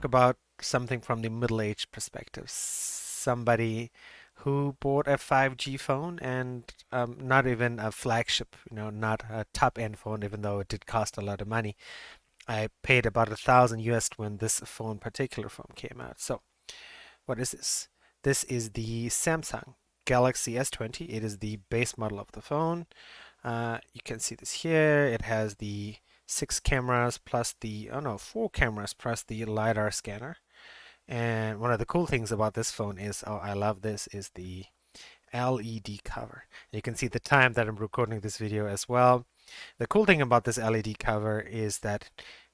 talk about something from the middle-aged perspective. Somebody who bought a 5G phone and not even a flagship, not a top-end phone, even though it did cost a lot of money. I paid about 1,000 US when this particular phone came out. So, what is this? This is the Samsung Galaxy S20. It is the base model of the phone. You can see this here. It has the six cameras plus the, oh no, four cameras plus the LiDAR scanner. And one of the cool things about this phone is, oh, I love this, is the LED cover. You can see the time that I'm recording this video as well. The cool thing about this LED cover is that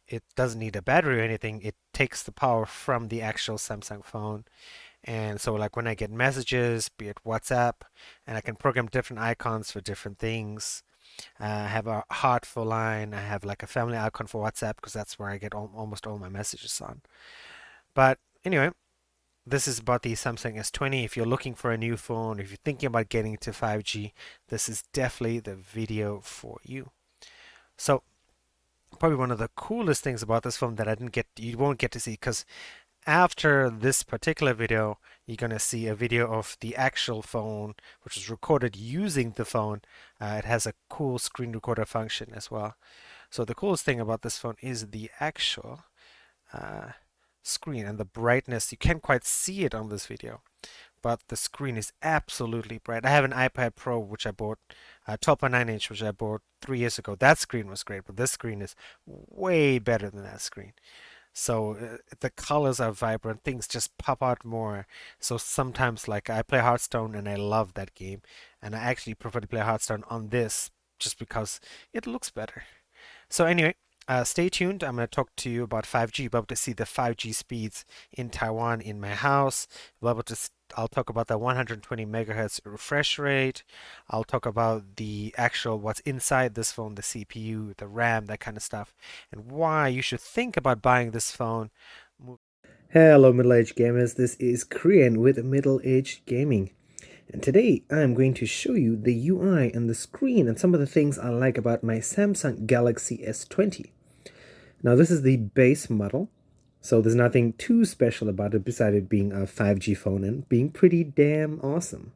it doesn't need a battery or anything. It takes the power from the actual Samsung phone. And so like when I get messages, be it WhatsApp, and I can program different icons for different things. I have a heart for line. I have like a family icon for WhatsApp because that's where I get almost all my messages on. But anyway, this is about the Samsung S20. If you're looking for a new phone, if you're thinking about getting into 5G, this is definitely the video for you. So probably one of the coolest things about this phone that you won't get to see, because after this particular video, you're going to see a video of the actual phone, which was recorded using the phone. It has a cool screen recorder function as well. So the coolest thing about this phone is the actual uh, screen and the brightness. You can't quite see it on this video, but the screen is absolutely bright. I have an iPad Pro, which I bought, 12.9-inch, which I bought 3 years ago. That screen was great, but this screen is way better than that screen. So the colors are vibrant, things just pop out more. So sometimes, like, I play Hearthstone and I love that game, and I actually prefer to play Hearthstone on this just because it looks better. So anyway, stay tuned. I'm going to talk to you about 5G. You'll be able to see the 5G speeds in Taiwan in my house. I'll talk about the 120 megahertz refresh rate. I'll talk about the actual what's inside this phone, the CPU, the RAM, that kind of stuff, and why you should think about buying this phone. Hello, middle aged gamers. This is Korean with Middle Aged Gaming. And today I'm going to show you the UI and the screen and some of the things I like about my Samsung Galaxy S20. Now, this is the base model, so there's nothing too special about it besides it being a 5G phone and being pretty damn awesome.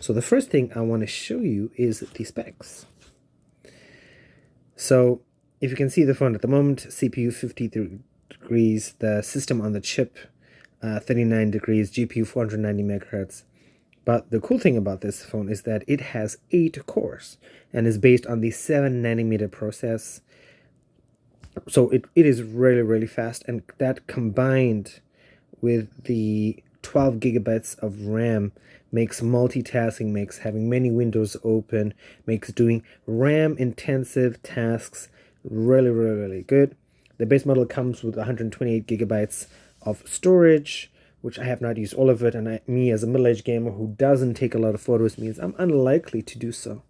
So the first thing I want to show you is the specs. So if you can see the phone at the moment, CPU 53 degrees, the system on the chip 39 degrees, GPU 490 megahertz. But the cool thing about this phone is that it has 8 cores and is based on the 7 nanometer process. So it is really, really fast, and that combined with the 12 gigabytes of RAM makes multitasking, makes having many windows open, makes doing RAM intensive tasks really, really, really good. The base model comes with 128 gigabytes of storage, which I have not used all of it, and me as a middle-aged gamer who doesn't take a lot of photos means I'm unlikely to do so.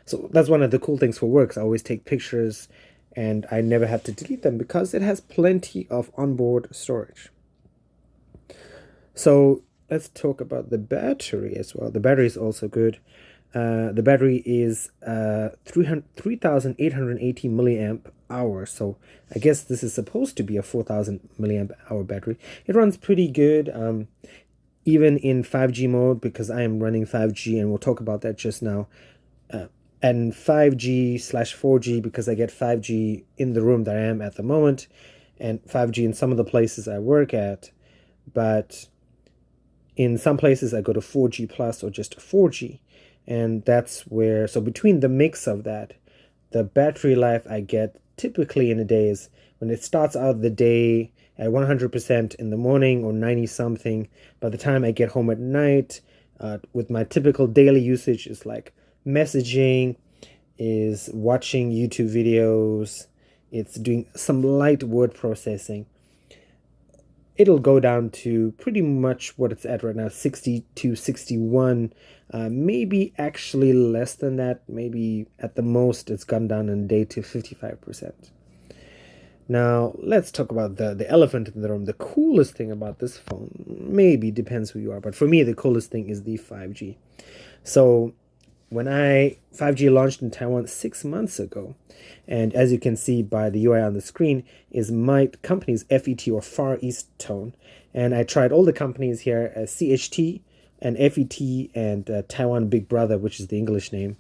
So that's one of the cool things for work. I always take pictures, and I never have to delete them because it has plenty of onboard storage. So let's talk about the battery as well. The battery is also good. The battery is 3,880 milliamp hours. So I guess this is supposed to be a 4,000 milliamp hour battery. It runs pretty good, even in 5G mode, because I am running 5G, and we'll talk about that just now. And 5G/4G, because I get 5G in the room that I am at the moment, and 5G in some of the places I work at. But in some places I go to 4G plus or just 4G. And that's where, so between the mix of that, the battery life I get typically in a day is when it starts out the day at 100% in the morning or 90 something. By the time I get home at night, with my typical daily usage is like messaging, is watching YouTube videos, it's doing some light word processing. It'll go down to pretty much what it's at right now, 60 to 61, maybe actually less than that. Maybe at the most it's gone down in a day to 55%. Now let's talk about the elephant in the room. The coolest thing about this phone, maybe depends who you are, but for me the coolest thing is the 5G. So when I 5G launched in Taiwan 6 months ago, and as you can see by the UI on the screen, is my company's FET or Far East tone. And I tried all the companies here, CHT and FET and Taiwan Big Brother, which is the English name.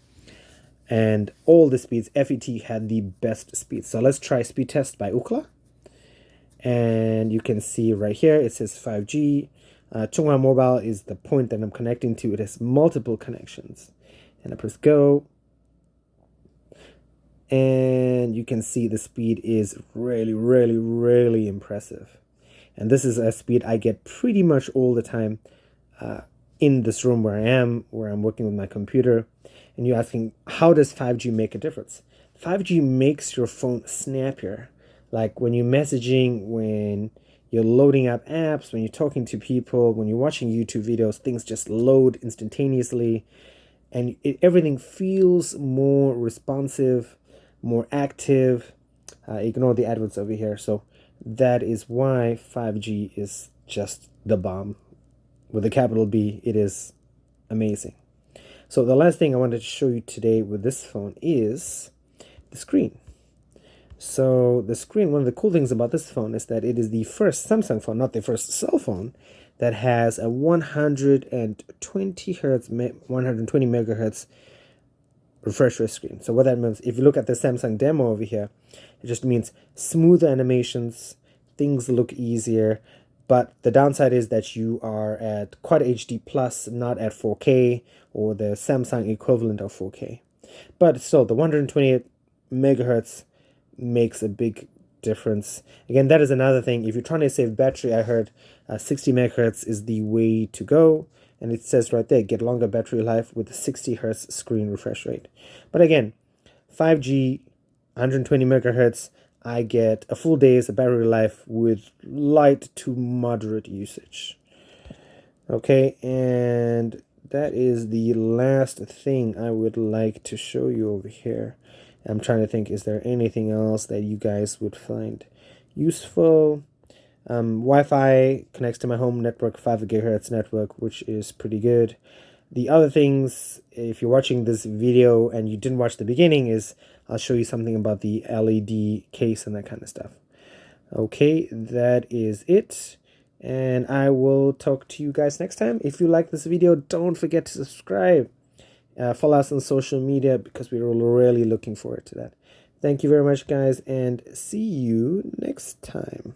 And all the speeds, FET had the best speed. So let's try speed test by Ookla. And you can see right here, it says 5G. Chunghwa Mobile is the point that I'm connecting to. It has multiple connections. And I press go. And you can see the speed is really, really, really impressive. And this is a speed I get pretty much all the time in this room where I am, where I'm working with my computer. And you're asking, how does 5G make a difference? 5G makes your phone snappier. Like when you're messaging, when you're loading up apps, when you're talking to people, when you're watching YouTube videos, things just load instantaneously. And everything feels more responsive, more active. Ignore the adverts over here. So that is why 5G is just the bomb. With a capital B, it is amazing. So the last thing I wanted to show you today with this phone is the screen. So the screen, one of the cool things about this phone is that it is the first Samsung phone, not the first cell phone, that has a 120 hertz, 120 megahertz refresh rate screen. So what that means, if you look at the Samsung demo over here, it just means smoother animations, things look easier, but the downside is that you are at Quad HD Plus, not at 4K or the Samsung equivalent of 4K. But still, the 128 megahertz makes a big difference. Again, that is another thing. If you're trying to save battery, I heard 60 megahertz is the way to go. And it says right there, get longer battery life with a 60 hertz screen refresh rate. But again, 5G, 120 megahertz, I get a full day's battery life with light to moderate usage. Okay, and that is the last thing I would like to show you over here. I'm trying to think, is there anything else that you guys would find useful? Wi-Fi connects to my home network, 5 gigahertz network, which is pretty good. The other things, if you're watching this video and you didn't watch the beginning, is I'll show you something about the LED case and that kind of stuff. Okay, that is it. And I will talk to you guys next time. If you like this video, don't forget to subscribe. Follow us on social media because we're really looking forward to that. Thank you very much, guys, and see you next time.